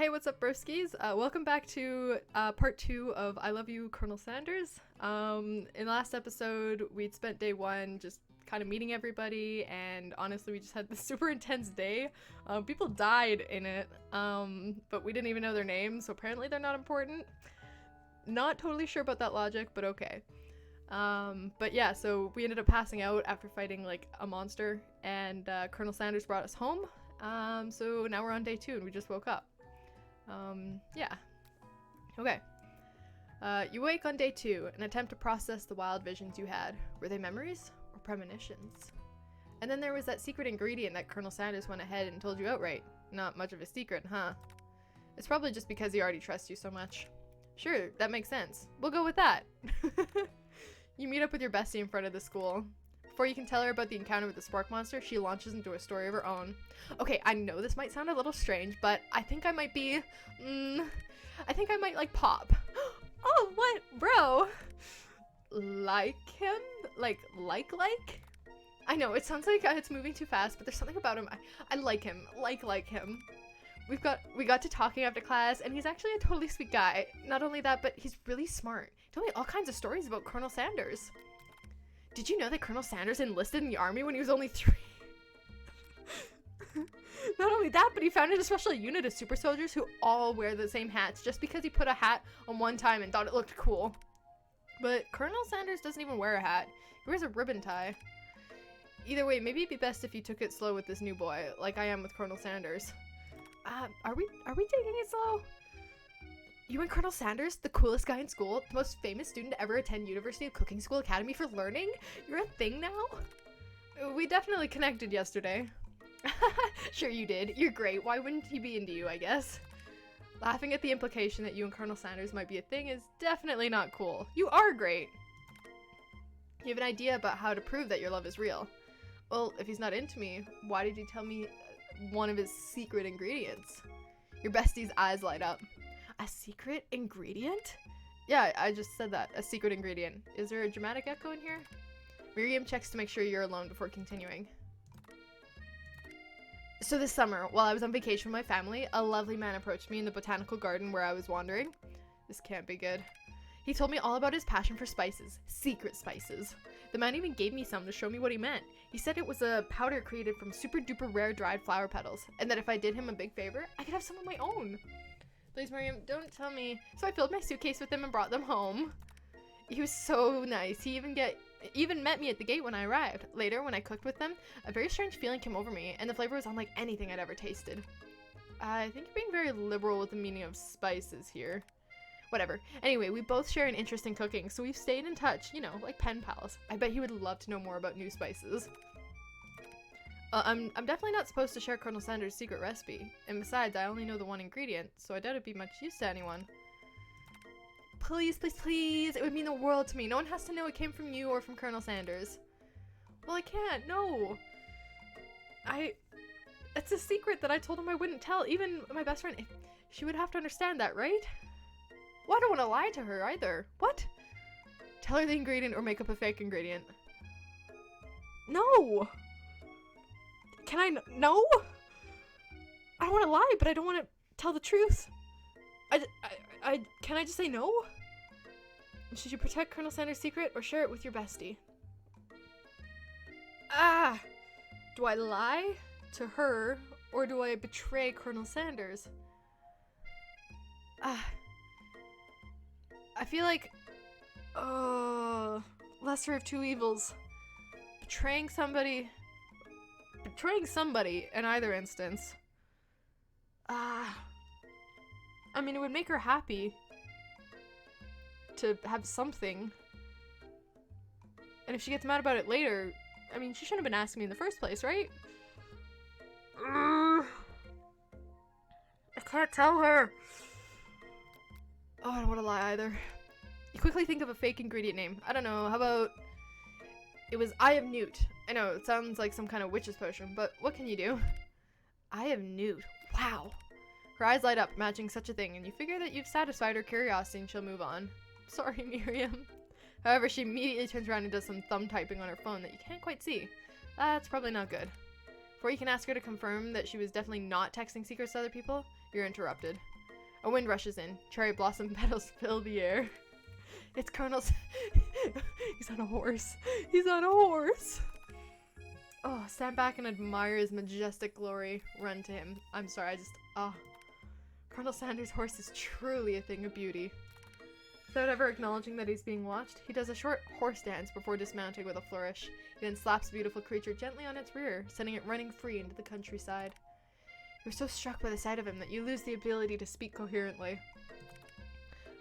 Hey, what's up, broskies? Welcome back to part 2 of I Love You, Colonel Sanders. In the last episode, we'd spent day 1 just kind of meeting everybody, and honestly, we just had this super intense day. People died in it, but we didn't even know their names, so apparently they're not important. Not totally sure about that logic, but okay. But yeah, so we ended up passing out after fighting like a monster, and Colonel Sanders brought us home. So now we're on day 2 and we just woke up. Yeah. Okay. You wake on day 2 and attempt to process the wild visions you had. Were they memories or premonitions? And then there was that secret ingredient that Colonel Sanders went ahead and told you outright. Not much of a secret, huh? It's probably just because he already trusts you so much. Sure, that makes sense. We'll go with that. You meet up with your bestie in front of the school. Before you can tell her about the encounter with the spark monster, she launches into a story of her own. Okay, I know this might sound a little strange, but I think I might be, I think I might like pop. Oh, what? Bro. Like him? Like? I know, it sounds like it's moving too fast, but there's something about him. I like him. Like him. We got to talking after class, and he's actually a totally sweet guy. Not only that, but he's really smart. He told me all kinds of stories about Colonel Sanders. Did you know that Colonel Sanders enlisted in the army when he was only 3? Not only that, but he founded a special unit of super soldiers who all wear the same hats just because he put a hat on one time and thought it looked cool. But Colonel Sanders doesn't even wear a hat. He wears a ribbon tie. Either way, maybe it'd be best if you took it slow with this new boy, like I am with Colonel Sanders. Are we taking it slow? You and Colonel Sanders, the coolest guy in school, the most famous student to ever attend University of Cooking School Academy for learning? You're a thing now? We definitely connected yesterday. Sure you did. You're great. Why wouldn't he be into you, I guess? Laughing at the implication that you and Colonel Sanders might be a thing is definitely not cool. You are great. You have an idea about how to prove that your love is real. Well, if he's not into me, why did you tell me one of his secret ingredients? Your bestie's eyes light up. A secret ingredient? Yeah, I just said that. A secret ingredient. Is there a dramatic echo in here? Miriam checks to make sure you're alone before continuing. So this summer, while I was on vacation with my family, a lovely man approached me in the botanical garden where I was wandering. This can't be good. He told me all about his passion for spices. Secret spices. The man even gave me some to show me what he meant. He said it was a powder created from super duper rare dried flower petals, and that if I did him a big favor, I could have some of my own. Please, Miriam, don't tell me. So I filled my suitcase with them and brought them home. He was so nice. He even met me at the gate when I arrived. Later, when I cooked with them, a very strange feeling came over me, and the flavor was unlike anything I'd ever tasted. I think you're being very liberal with the meaning of spices here. Whatever. Anyway, we both share an interest in cooking, so we've stayed in touch, you know, like pen pals. I bet he would love to know more about new spices. I'm definitely not supposed to share Colonel Sanders' secret recipe, and besides, I only know the one ingredient, so I doubt it'd be much use to anyone. Please, please, please, it would mean the world to me. No one has to know it came from you or from Colonel Sanders. Well, I can't, no. It's a secret that I told him I wouldn't tell, even my best friend. She would have to understand that, right? Well, I don't want to lie to her either. What? Tell her the ingredient or make up a fake ingredient. No! Can I no? I don't want to lie, but I don't want to tell the truth. Can I just say no? Should you protect Colonel Sanders' secret or share it with your bestie? Do I lie to her or do I betray Colonel Sanders? I feel like, lesser of two evils. Betraying somebody in either instance. I mean, it would make her happy to have something. And if she gets mad about it later, I mean, she shouldn't have been asking me in the first place, right? I can't tell her. Oh, I don't want to lie either. You quickly think of a fake ingredient name. I don't know, how about... It was Eye of Newt. I know, it sounds like some kind of witch's potion, but what can you do? Eye of Newt. Wow. Her eyes light up, matching such a thing, and you figure that you've satisfied her curiosity and she'll move on. Sorry, Miriam. However, she immediately turns around and does some thumb typing on her phone that you can't quite see. That's probably not good. Before you can ask her to confirm that she was definitely not texting secrets to other people, you're interrupted. A wind rushes in. Cherry blossom petals fill the air. It's Colonel He's on a horse. He's on a horse. Oh, stand back and admire his majestic glory. Run to him. I'm sorry, Colonel Sanders' horse is truly a thing of beauty. Without ever acknowledging that he's being watched, he does a short horse dance before dismounting with a flourish. He then slaps the beautiful creature gently on its rear, sending it running free into the countryside. You're so struck by the sight of him that you lose the ability to speak coherently.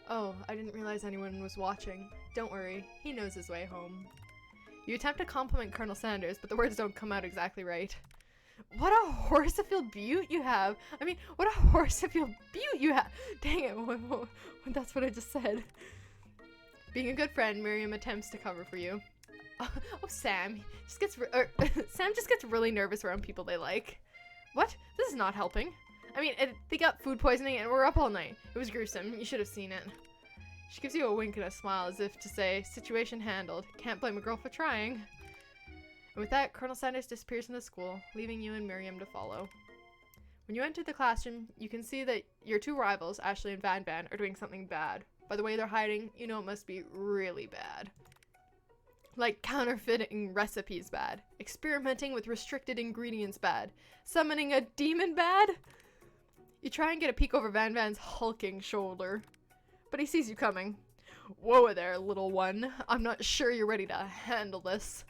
Oh, I didn't realize anyone was watching. Don't worry, he knows his way home. You attempt to compliment Colonel Sanders, but the words don't come out exactly right. What a horseful beaut you have! I mean, what a horseful beaut you have! Dang it, that's what I just said. Being a good friend, Miriam attempts to cover for you. Oh, Sam Sam just gets really nervous around people they like. What? This is not helping. I mean, they got food poisoning and we're up all night. It was gruesome. You should have seen it. She gives you a wink and a smile as if to say, situation handled. Can't blame a girl for trying. And with that, Colonel Sanders disappears from the school, leaving you and Miriam to follow. When you enter the classroom, you can see that your two rivals, Ashley and Van Van, are doing something bad. By the way they're hiding, you know it must be really bad. Like counterfeiting recipes bad. Experimenting with restricted ingredients bad. Summoning a demon bad? You try and get a peek over Van Van's hulking shoulder, but he sees you coming. Whoa there, little one. I'm not sure you're ready to handle this.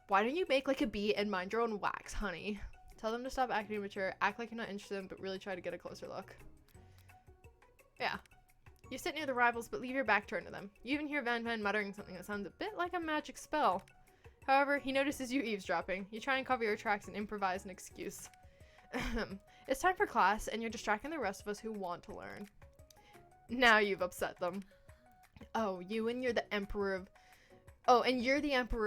Why don't you make like a bee and mind your own wax, honey? Tell them to stop acting immature, act like you're not interested in them, but really try to get a closer look. Yeah. You sit near the rivals, but leave your back turned to them. You even hear Van Van muttering something that sounds a bit like a magic spell. However, he notices you eavesdropping. You try and cover your tracks and improvise an excuse. It's time for class, and you're distracting the rest of us who want to learn. Now you've upset them. Oh, and you're the emperor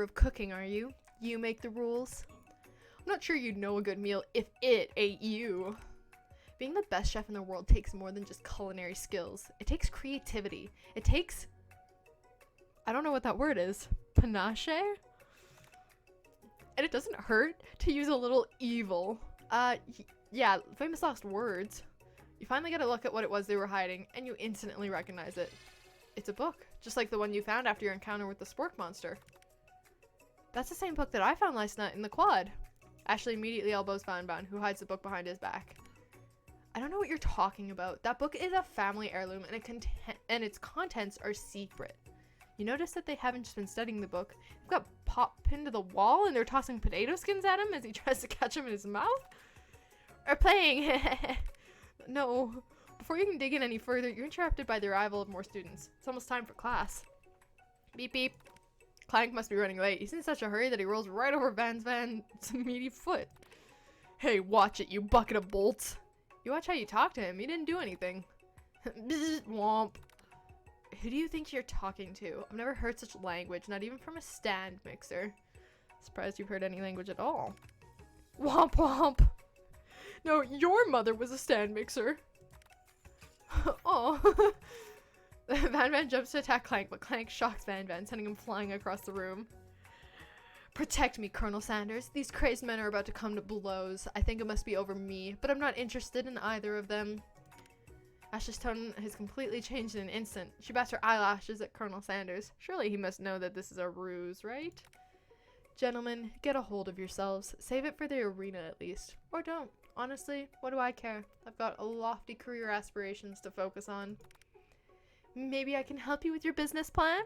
of cooking, are you? You make the rules? I'm not sure you'd know a good meal if it ate you. Being the best chef in the world takes more than just culinary skills. It takes creativity. It takes... I don't know what that word is. Panache? And it doesn't hurt to use a little evil. Yeah, famous last words. You finally get a look at what it was they were hiding, and you instantly recognize it. It's a book, just like the one you found after your encounter with the spork monster. That's the same book that I found last night in the quad. Ashley immediately elbows Van Van, who hides the book behind his back. I don't know what you're talking about. That book is a family heirloom, and its contents are secret. You notice that they haven't just been studying the book. They've got Pop pinned to the wall, and they're tossing potato skins at him as he tries to catch them in his mouth? Or playing. No. Before you can dig in any further, you're interrupted by the arrival of more students. It's almost time for class. Beep beep. Clank must be running late. He's in such a hurry that he rolls right over Van Van's meaty foot. Hey, watch it, you bucket of bolts. You watch how you talk to him. He didn't do anything. Bzz, womp. Who do you think you're talking to? I've never heard such language, not even from a stand mixer. Surprised you've heard any language at all. Womp womp. No, your mother was a stand mixer. Oh. Van Van jumps to attack Clank, but Clank shocks Van Van, sending him flying across the room. Protect me, Colonel Sanders. These crazed men are about to come to blows. I think it must be over me, but I'm not interested in either of them. Ash's tone has completely changed in an instant. She bats her eyelashes at Colonel Sanders. Surely he must know that this is a ruse, right? Gentlemen, get a hold of yourselves. Save it for the arena at least. Or don't. Honestly, what do I care? I've got lofty career aspirations to focus on. Maybe I can help you with your business plan?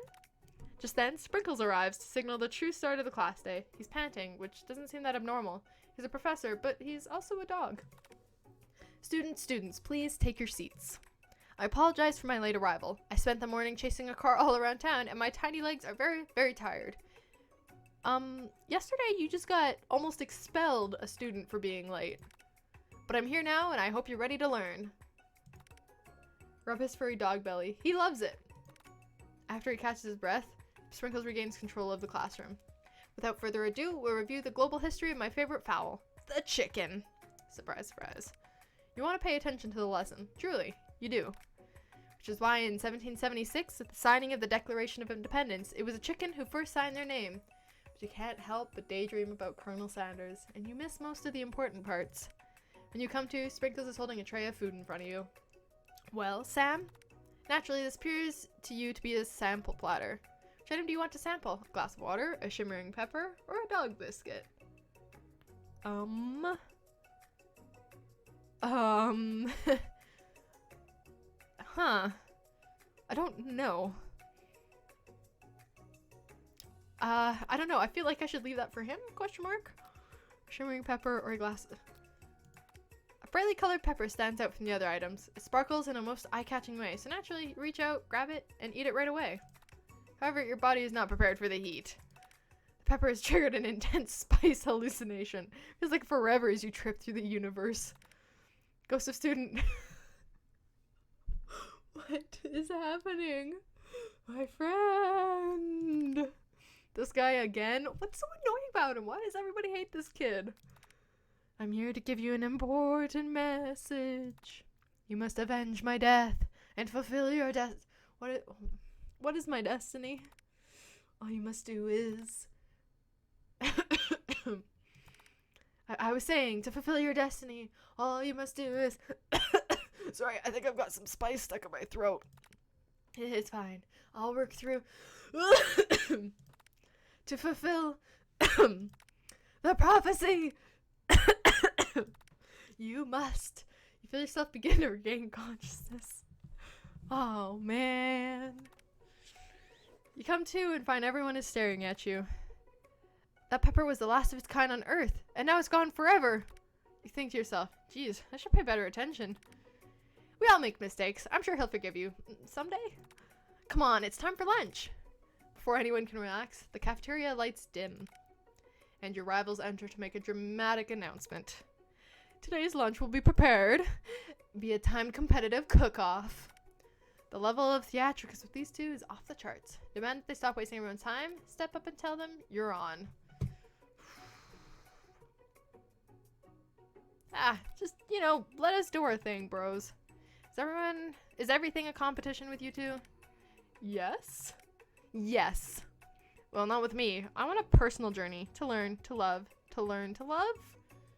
Just then, Sprinkles arrives to signal the true start of the class day. He's panting, which doesn't seem that abnormal. He's a professor, but he's also a dog. Students, please take your seats. I apologize for my late arrival. I spent the morning chasing a car all around town, and my tiny legs are very, very tired. Yesterday you just got almost expelled a student for being late. But I'm here now, and I hope you're ready to learn. Rub his furry dog belly. He loves it. After he catches his breath, Sprinkles regains control of the classroom. Without further ado, we'll review the global history of my favorite fowl, the chicken. Surprise, surprise. You want to pay attention to the lesson. Truly, you do. Which is why in 1776, at the signing of the Declaration of Independence, it was a chicken who first signed their name. But you can't help but daydream about Colonel Sanders, and you miss most of the important parts. When you come to, Sprinkles is holding a tray of food in front of you. Well, Sam, naturally this appears to you to be a sample platter. Which item do you want to sample? A glass of water, a shimmering pepper, or a dog biscuit? Huh. I don't know. I don't know. I feel like I should leave that for him? Question mark. Shimmering pepper or a glass. A brightly colored pepper stands out from the other items. It sparkles in a most eye-catching way, so naturally, reach out, grab it, and eat it right away. However, your body is not prepared for the heat. The pepper has triggered an intense spice hallucination. Feels like forever as you trip through the universe. Ghost of Student. What is happening? My friend. This guy again? What's so annoying about him? Why does everybody hate this kid? I'm here to give you an important message. You must avenge my death and fulfill your what is my destiny? All you must do is... I was saying, to fulfill your destiny, all you must do is... Sorry, I think I've got some spice stuck in my throat. It's fine. I'll work through... to fulfill the prophecy. You must. You feel yourself begin to regain consciousness. Oh, man. You come to and find everyone is staring at you. That pepper was the last of its kind on Earth, and now it's gone forever. You think to yourself, geez, I should pay better attention. We all make mistakes. I'm sure he'll forgive you. Someday? Come on, it's time for lunch. Before anyone can relax, the cafeteria lights dim, and your rivals enter to make a dramatic announcement. Today's lunch will be prepared via timed competitive cook-off. The level of theatrics with these two is off the charts. Demand that they stop wasting everyone's time, step up and tell them you're on. Just, let us do our thing, bros. Is everything a competition with you two? Yes. Yes. Well, not with me. I want a personal journey to learn to love, to learn to love.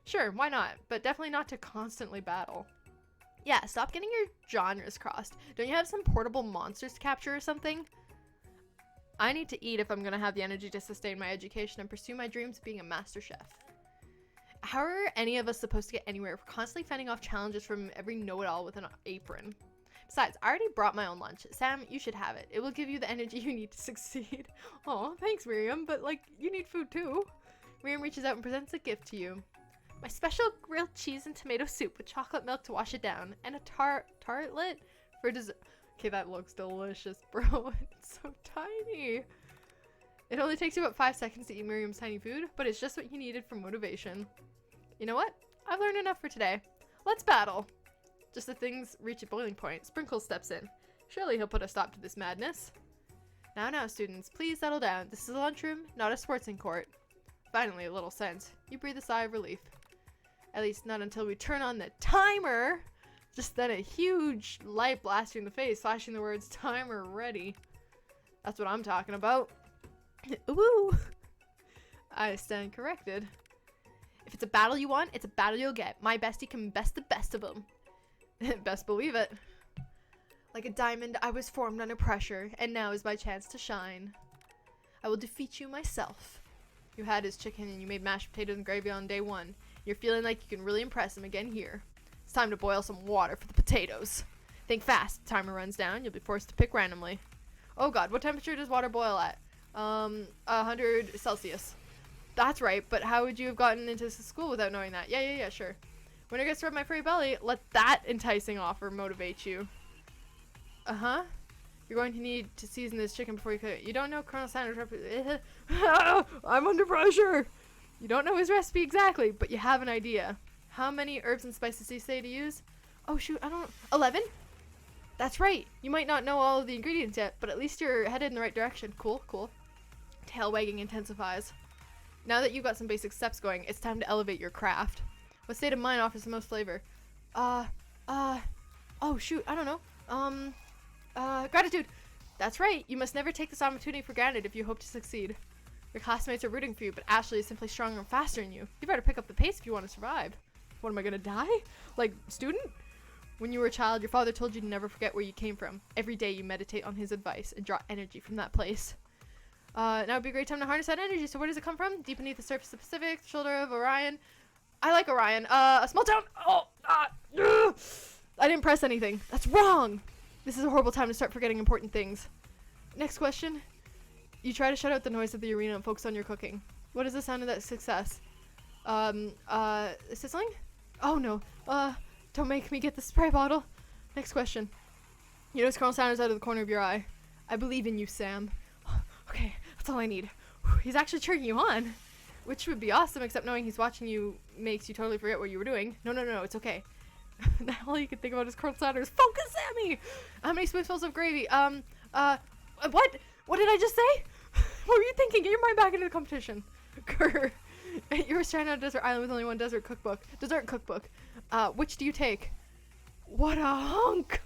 Sure, why not? But definitely not to constantly battle. Yeah, stop getting your genres crossed. Don't you have some portable monsters to capture or something? I need to eat if I'm gonna have the energy to sustain my education and pursue my dreams of being a master chef. How are any of us supposed to get anywhere if we're constantly fending off challenges from every know-it-all with an apron? Besides, I already brought my own lunch. Sam, you should have it. It will give you the energy you need to succeed. Oh, thanks, Miriam, but, you need food, too. Miriam reaches out and presents a gift to you. My special grilled cheese and tomato soup with chocolate milk to wash it down, and a tartlet for dessert. Okay, that looks delicious, bro. It's so tiny. It only takes you about 5 seconds to eat Miriam's tiny food, but it's just what you needed for motivation. You know what? I've learned enough for today. Let's battle. Just as things reach a boiling point, Sprinkles steps in. Surely he'll put a stop to this madness. Now, students, please settle down. This is a lunchroom, not a sportsing court. Finally, a little sense. You breathe a sigh of relief. At least not until we turn on the timer. Just then a huge light blasts you in the face, flashing the words, timer ready. That's what I'm talking about. Woo! I stand corrected. If it's a battle you want, it's a battle you'll get. My bestie can best the best of them. Best believe it. Like a diamond, I was formed under pressure, and now is my chance to shine. I will defeat you myself. You had his chicken and you made mashed potatoes and gravy on day 1. You're feeling like you can really impress him again here. It's time to boil some water for the potatoes. Think fast. Timer runs down. You'll be forced to pick randomly. Oh god, what temperature does water boil at? 100 Celsius. That's right, but how would you have gotten into school without knowing that? Yeah, sure. When it gets to rub my furry belly, let that enticing offer motivate you. Uh-huh. You're going to need to season this chicken before you cook it. You don't know Colonel Sanders' recipe. I'm under pressure. You don't know his recipe exactly, but you have an idea. How many herbs and spices do you say to use? Oh shoot, 11? That's right. You might not know all of the ingredients yet, but at least you're headed in the right direction. Cool. Tail wagging intensifies. Now that you've got some basic steps going, it's time to elevate your craft. What state of mind offers the most flavor? Oh shoot, I don't know. Gratitude. That's right. You must never take this opportunity for granted if you hope to succeed. Your classmates are rooting for you, but Ashley is simply stronger and faster than you. You better pick up the pace if you want to survive. What, am I gonna die? Like, student? When you were a child, your father told you to never forget where you came from. Every day you meditate on his advice and draw energy from that place. Now would be a great time to harness that energy. So where does it come from? Deep beneath the surface of the Pacific, shoulder of Orion. I like Orion. A small town. I didn't press anything. That's wrong. This is a horrible time to start forgetting important things. Next question. You try to shut out the noise of the arena and focus on your cooking. What is the sound of that success? Sizzling? Oh no. Don't make me get the spray bottle. Next question. You notice Colonel Sanders out of the corner of your eye. I believe in you, Sam. Okay, that's all I need. He's actually cheering you on. Which would be awesome, except knowing he's watching you makes you totally forget what you were doing. No, it's okay. Now all you can think about is Colonel Sanders. Focus, Sammy! How many spoonfuls of gravy? What? What did I just say? What were you thinking? Get your mind back into the competition. Grr. You were stranded on a desert island with only one dessert cookbook. Which do you take? What a hunk!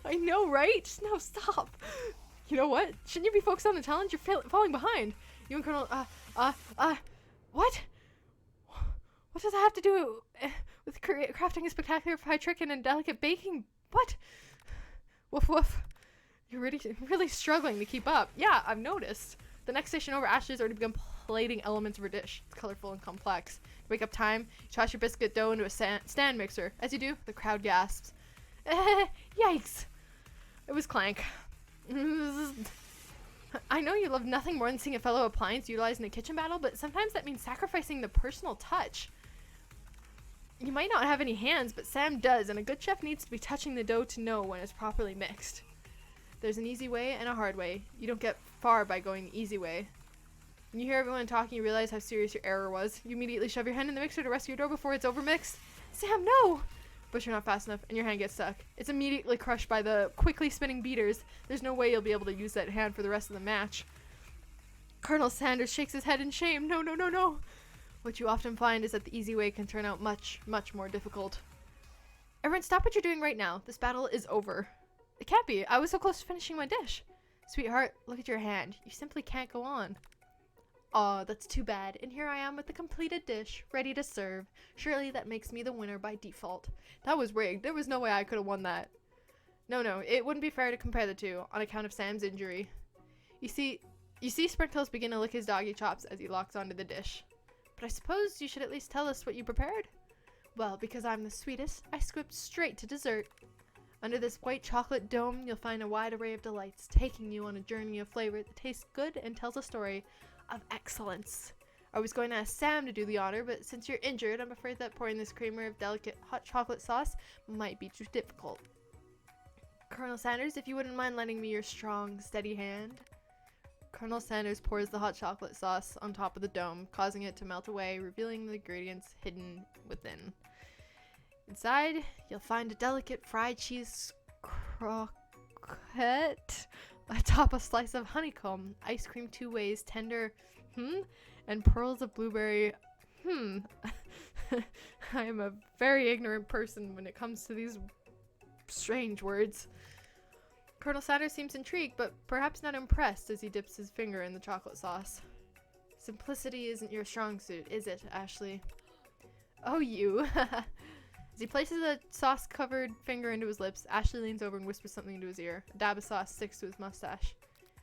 I know, right? Just now stop. You know what? Shouldn't you be focused on the challenge? You're falling behind. You and Colonel, what? What does that have to do with crafting a spectacular fried chicken and delicate baking? What? Woof woof. You're really struggling to keep up. Yeah, I've noticed. The next station over, Ashley's already begun plating elements of her dish. It's colorful and complex. To wake up time, you toss your biscuit dough into a stand mixer. As you do, the crowd gasps. Yikes. It was Clank. I know you love nothing more than seeing a fellow appliance utilized in a kitchen battle, but sometimes that means sacrificing the personal touch. You might not have any hands, but Sam does, and a good chef needs to be touching the dough to know when it's properly mixed. There's an easy way and a hard way. You don't get far by going the easy way. When you hear everyone talking, you realize how serious your error was. You immediately shove your hand in the mixer to rescue your dough before it's overmixed. Sam, no! But you're not fast enough, and your hand gets stuck. It's immediately crushed by the quickly spinning beaters. There's no way you'll be able to use that hand for the rest of the match. Colonel Sanders shakes his head in shame. No. What you often find is that the easy way can turn out much, much more difficult. Everyone, stop what you're doing right now. This battle is over. It can't be. I was so close to finishing my dish. Sweetheart, look at your hand. You simply can't go on. Aw, that's too bad. And here I am with the completed dish, ready to serve. Surely that makes me the winner by default. That was rigged. There was no way I could have won that. No, it wouldn't be fair to compare the two, on account of Sam's injury. You see Sprinkles begin to lick his doggy chops as he locks onto the dish. But I suppose you should at least tell us what you prepared? Well, because I'm the sweetest, I squipped straight to dessert. Under this white chocolate dome, you'll find a wide array of delights, taking you on a journey of flavor that tastes good and tells a story of excellence. I was going to ask Sam to do the honor, but since you're injured, I'm afraid that pouring this creamer of delicate hot chocolate sauce might be too difficult. Colonel Sanders, if you wouldn't mind lending me your strong, steady hand. Colonel Sanders pours the hot chocolate sauce on top of the dome, causing it to melt away, revealing the ingredients hidden within. Inside, you'll find a delicate fried cheese croquette atop a slice of honeycomb, ice cream 2 ways, tender, and pearls of blueberry, I am a very ignorant person when it comes to these strange words. Colonel Sanders seems intrigued, but perhaps not impressed as he dips his finger in the chocolate sauce. Simplicity isn't your strong suit, is it, Ashley? Oh, you. As he places a sauce-covered finger into his lips, Ashley leans over and whispers something into his ear. A dab of sauce sticks to his mustache.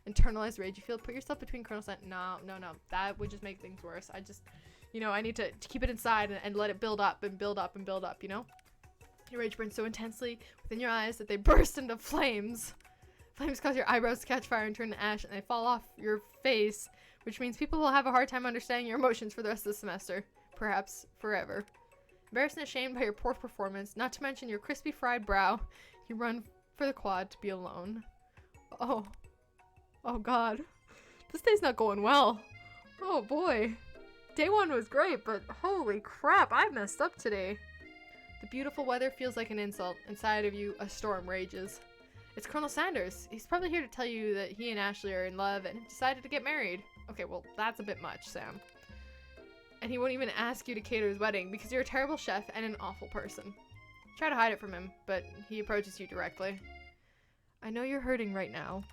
Internalized rage. You feel put yourself between Colonel Sanders. No. That would just make things worse. I need to keep it inside and let it build up and build up and build up, you know? Your rage burns so intensely within your eyes that they burst into flames. Flames cause your eyebrows to catch fire and turn to ash, and they fall off your face, which means people will have a hard time understanding your emotions for the rest of the semester. Perhaps forever. Embarrassed and ashamed by your poor performance, not to mention your crispy fried brow, you run for the quad to be alone. Oh god. This day's not going well. Oh boy. Day 1 was great, but holy crap, I messed up today. The beautiful weather feels like an insult. Inside of you, a storm rages. It's Colonel Sanders. He's probably here to tell you that he and Ashley are in love and have decided to get married. Okay, well, that's a bit much, Sam. And he won't even ask you to cater his wedding because you're a terrible chef and an awful person. Try to hide it from him, but he approaches you directly. I know you're hurting right now.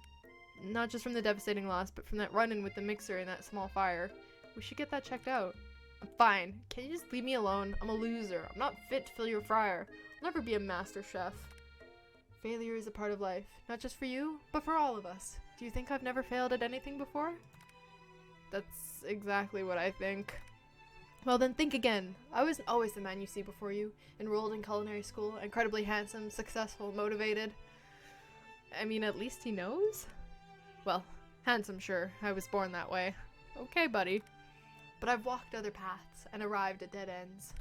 Not just from the devastating loss, but from that run-in with the mixer and that small fire. We should get that checked out. I'm fine. Can you just leave me alone? I'm a loser. I'm not fit to fill your fryer. I'll never be a master chef. Failure is a part of life, not just for you, but for all of us. Do you think I've never failed at anything before? That's exactly what I think. Well then think again. I wasn't always the man you see before you, enrolled in culinary school, incredibly handsome, successful, motivated. I mean, at least he knows? Well, handsome, sure. I was born that way. Okay, buddy. But I've walked other paths and arrived at dead ends.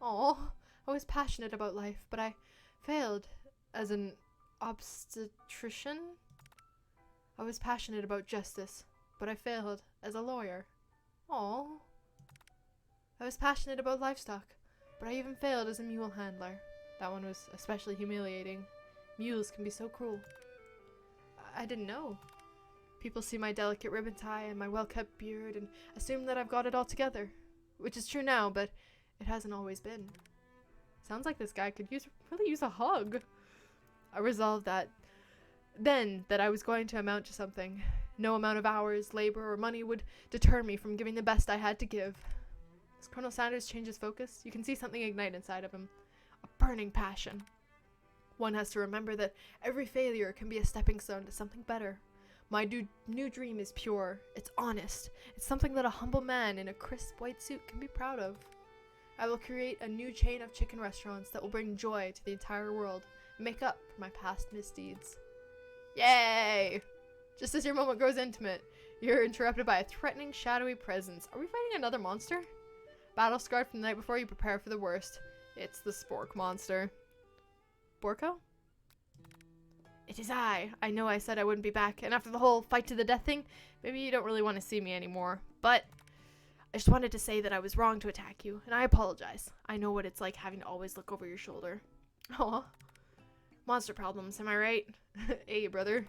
Aw, I was passionate about life, but I failed as an obstetrician. I was passionate about justice, but I failed as a lawyer. Aw. I was passionate about livestock, but I even failed as a mule handler. That one was especially humiliating. Mules can be so cruel. I didn't know. People see my delicate ribbon tie and my well-kept beard and assume that I've got it all together. Which is true now, but it hasn't always been. Sounds like this guy could really use a hug. I resolved that I was going to amount to something. No amount of hours, labor, or money would deter me from giving the best I had to give. As Colonel Sanders changes focus, you can see something ignite inside of him. A burning passion. One has to remember that every failure can be a stepping stone to something better. My new dream is pure. It's honest. It's something that a humble man in a crisp white suit can be proud of. I will create a new chain of chicken restaurants that will bring joy to the entire world and make up for my past misdeeds. Yay! Just as your moment grows intimate, you're interrupted by a threatening, shadowy presence. Are we fighting another monster? Battle scarred from the night before, you prepare for the worst. It's the Spork monster. Borko? It is I. I know I said I wouldn't be back, and after the whole fight to the death thing, maybe you don't really want to see me anymore. But I just wanted to say that I was wrong to attack you, and I apologize. I know what it's like having to always look over your shoulder. Aw. Monster problems, am I right? Hey, brother.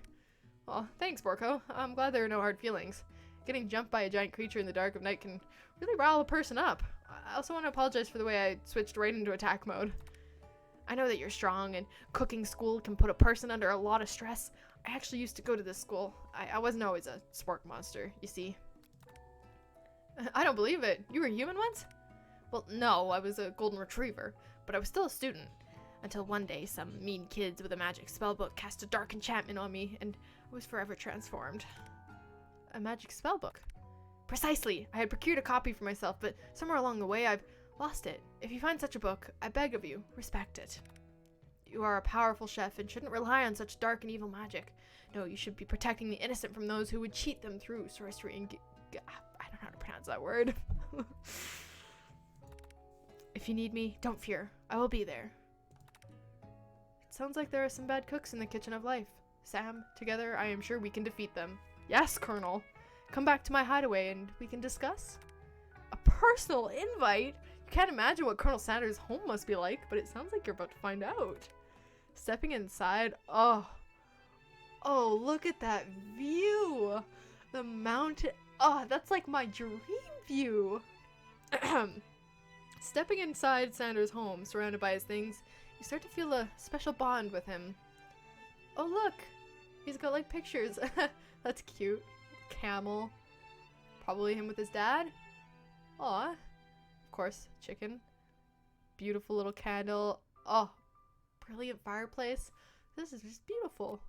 Aw, thanks, Borko. I'm glad there are no hard feelings. Getting jumped by a giant creature in the dark of night can really rile a person up. I also want to apologize for the way I switched right into attack mode. I know that you're strong, and cooking school can put a person under a lot of stress. I actually used to go to this school. I wasn't always a Spork monster, you see. I don't believe it. You were human once? Well, no, I was a golden retriever, but I was still a student. Until one day, some mean kids with a magic spellbook cast a dark enchantment on me, and I was forever transformed. A magic spellbook? Precisely! I had procured a copy for myself, but somewhere along the way I've lost it. If you find such a book, I beg of you, respect it. You are a powerful chef and shouldn't rely on such dark and evil magic. No, you should be protecting the innocent from those who would cheat them through sorcery and I don't know how to pronounce that word. If you need me, don't fear. I will be there. It sounds like there are some bad cooks in the kitchen of life. Sam, together I am sure we can defeat them. Yes, Colonel. Come back to my hideaway and we can discuss. A personal invite? You can't imagine what Colonel Sanders' home must be like, but it sounds like you're about to find out. Stepping inside, oh, look at that view. The mountain, oh, that's like my dream view. Stepping inside Sanders' home, surrounded by his things, you start to feel a special bond with him. Oh, look, he's got like pictures. That's cute. Camel. Probably him with his dad. Aw. Of course, chicken. Beautiful little candle. Oh, brilliant fireplace. This is just beautiful.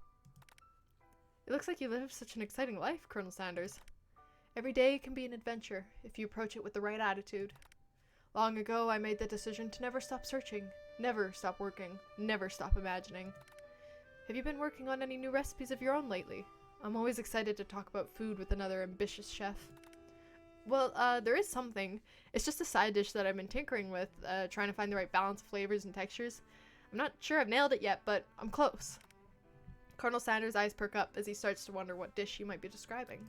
It looks like you live such an exciting life, Colonel Sanders. Every day can be an adventure if you approach it with the right attitude. Long ago, I made the decision to never stop searching, never stop working, never stop imagining. Have you been working on any new recipes of your own lately? I'm always excited to talk about food with another ambitious chef. Well, there is something. It's just a side dish that I've been tinkering with, trying to find the right balance of flavors and textures. I'm not sure I've nailed it yet, but I'm close. Colonel Sanders' eyes perk up as he starts to wonder what dish you might be describing.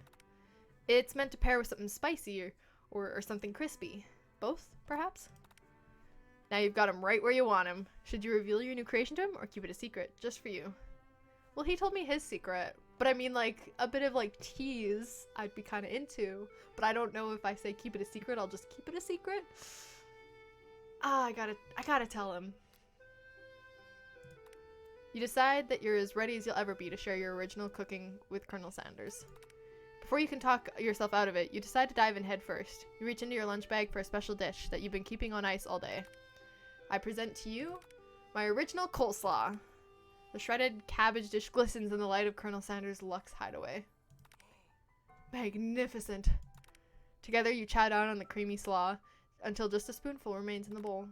It's meant to pair with something spicy or something crispy. Both, perhaps? Now you've got him right where you want him. Should you reveal your new creation to him or keep it a secret, just for you? Well, he told me his secret, but I mean, like, a bit of, like, tease I'd be kind of into, but I don't know if I say keep it a secret, I'll just keep it a secret. I gotta tell him. You decide that you're as ready as you'll ever be to share your original cooking with Colonel Sanders. Before you can talk yourself out of it, you decide to dive in head first. You reach into your lunch bag for a special dish that you've been keeping on ice all day. I present to you My original coleslaw. The shredded cabbage dish glistens in the light of Colonel Sanders' Lux hideaway. Magnificent. Together you chow down on the creamy slaw until just a spoonful remains in the bowl.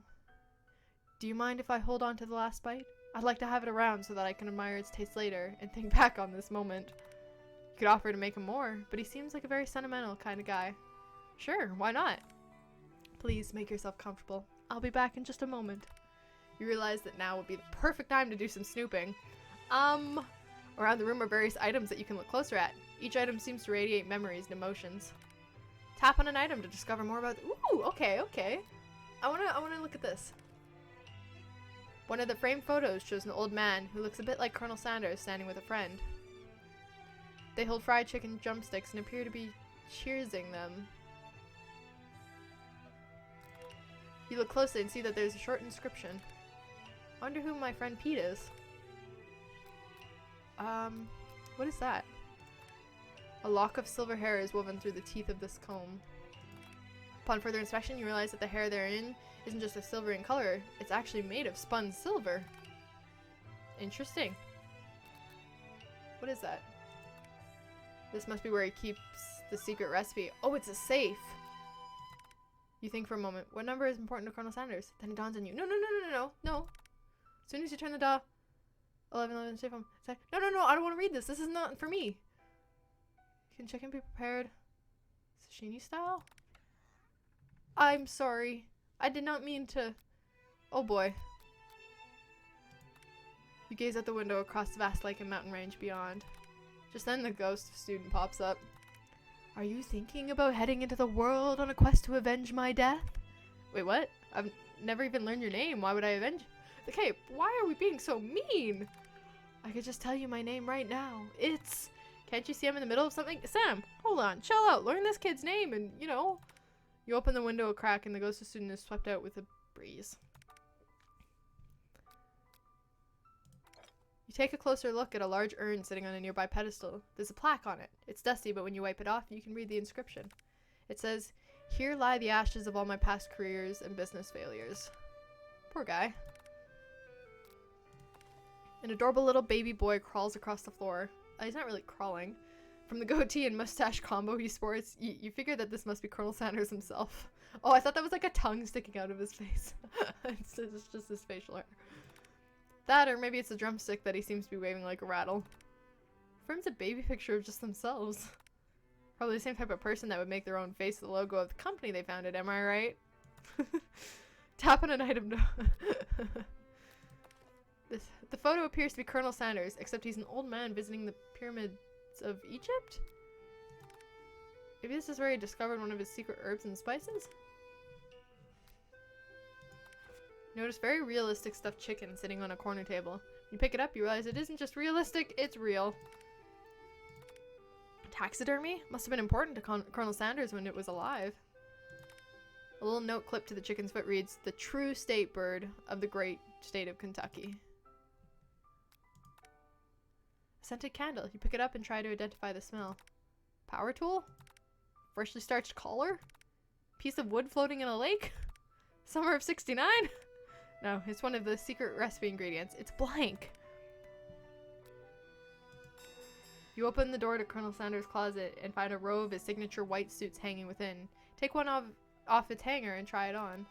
Do you mind if I hold on to the last bite? I'd like to have it around so that I can admire its taste later and think back on this moment. You could offer to make him more, but he seems like a very sentimental kind of guy. Sure, why not? Please make yourself comfortable. I'll be back in just a moment. You realize that now would be the perfect time to do some snooping. Around the room are various items that you can look closer at. Each item seems to radiate memories and emotions. Tap on an item to discover more about ooh, okay. I wanna look at this. One of the framed photos shows an old man who looks a bit like Colonel Sanders standing with a friend. They hold fried chicken drumsticks and appear to be cheersing them. You look closely and see that there's a short inscription. I wonder who my friend Pete is. What is that? A lock of silver hair is woven through the teeth of this comb. Upon further inspection, you realize that the hair therein isn't just a silver in color, it's actually made of spun silver. Interesting. What is that? This must be where he keeps the secret recipe. Oh, it's a safe! You think for a moment, what number is important to Colonel Sanders? Then it dawns on you. No. As soon as you turn the dial, 11, safe home. No, I don't want to read this. This is not for me. You can check and be prepared. Sashimi style? I'm sorry. I did not mean to. Oh boy. You gaze out the window across the vast lake and mountain range beyond. Just then the ghost student pops up. Are you thinking about heading into the world on a quest to avenge my death? Wait, what? I've never even learned your name. Why would I avenge? Okay, why are we being so mean? I could just tell you my name right now. It's... Can't you see I'm in the middle of something? Sam, hold on. Chill out. Learn this kid's name and, you know... You open the window a crack and the ghost student is swept out with a breeze. You take a closer look at a large urn sitting on a nearby pedestal. There's a plaque on it. It's dusty, but when you wipe it off, you can read the inscription. It says, "Here lie the ashes of all my past careers and business failures." Poor guy. An adorable little baby boy crawls across the floor. He's not really crawling. From the goatee and mustache combo he sports, you figure that this must be Colonel Sanders himself. Oh, I thought that was like a tongue sticking out of his face. It's just his facial hair. That, or maybe it's a drumstick that he seems to be waving like a rattle. Frames a baby picture of just themselves. Probably the same type of person that would make their own face the logo of the company they founded, am I right? Tap on an item to... The photo appears to be Colonel Sanders, except he's an old man visiting the pyramids of Egypt? Maybe this is where he discovered one of his secret herbs and spices? Notice very realistic stuffed chicken sitting on a corner table. You pick it up, you realize it isn't just realistic, it's real. Taxidermy? Must have been important to Colonel Sanders when it was alive. A little note clipped to the chicken's foot reads, "The true state bird of the great state of Kentucky." A scented candle. You pick it up and try to identify the smell. Power tool? Freshly starched collar? Piece of wood floating in a lake? Summer of '69? No, it's one of the secret recipe ingredients. It's blank. You open the door to Colonel Sanders' closet and find a row of his signature white suits hanging within. Take one off its hanger and try it on.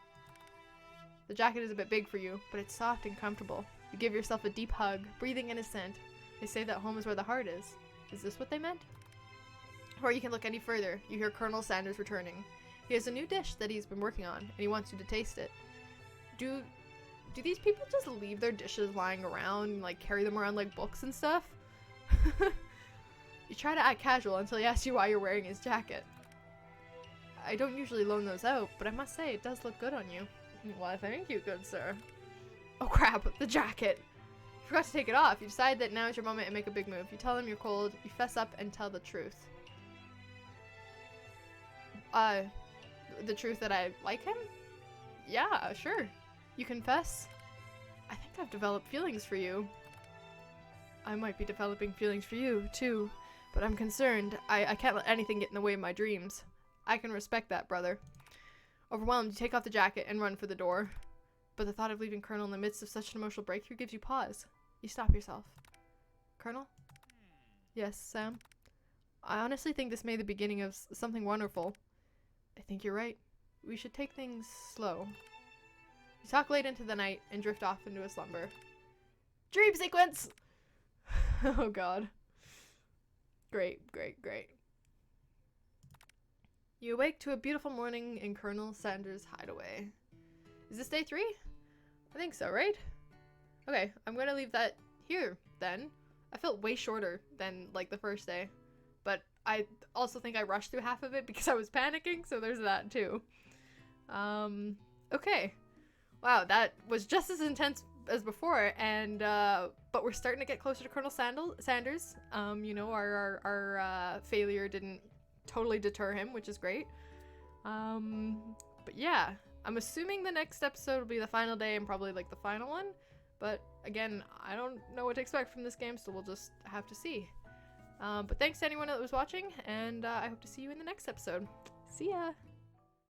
The jacket is a bit big for you, but it's soft and comfortable. You give yourself a deep hug, breathing in his scent. They say that home is where the heart is. Is this what they meant? Or you can look any further. You hear Colonel Sanders returning. He has a new dish that he's been working on, and he wants you to taste it. Do these people just leave their dishes lying around and like carry them around like books and stuff? You try to act casual until he asks you why you're wearing his jacket. I don't usually loan those out, but I must say it does look good on you. Why, thank you, good sir. Oh crap, the jacket! You forgot to take it off. You decide that now is your moment and make a big move. You tell him you're cold, you fess up and tell the truth. The truth that I like him? Yeah, sure. You confess? I think I've developed feelings for you. I might be developing feelings for you, too. But I'm concerned. I can't let anything get in the way of my dreams. I can respect that, brother. Overwhelmed, you take off the jacket and run for the door. but the thought of leaving Colonel in the midst of such an emotional breakthrough gives you pause. You stop yourself. Colonel? Yes, Sam? I honestly think this may be the beginning of something wonderful. I think you're right. We should take things slow. You talk late into the night and drift off into a slumber. Dream sequence! Oh god. Great, great, great. You awake to a beautiful morning in Colonel Sanders' hideaway. Is this day 3? I think so, right? Okay, I'm gonna leave that here, then. I felt way shorter than, like, the first day. But I also think I rushed through half of it because I was panicking, so there's that, too. Okay. Wow, that was just as intense as before, and, but we're starting to get closer to Colonel Sanders. You know, our failure didn't totally deter him, which is great. But yeah, I'm assuming the next episode will be the final day and probably, like, the final one. But again, I don't know what to expect from this game, so we'll just have to see. But thanks to anyone that was watching, and I hope to see you in the next episode. See ya!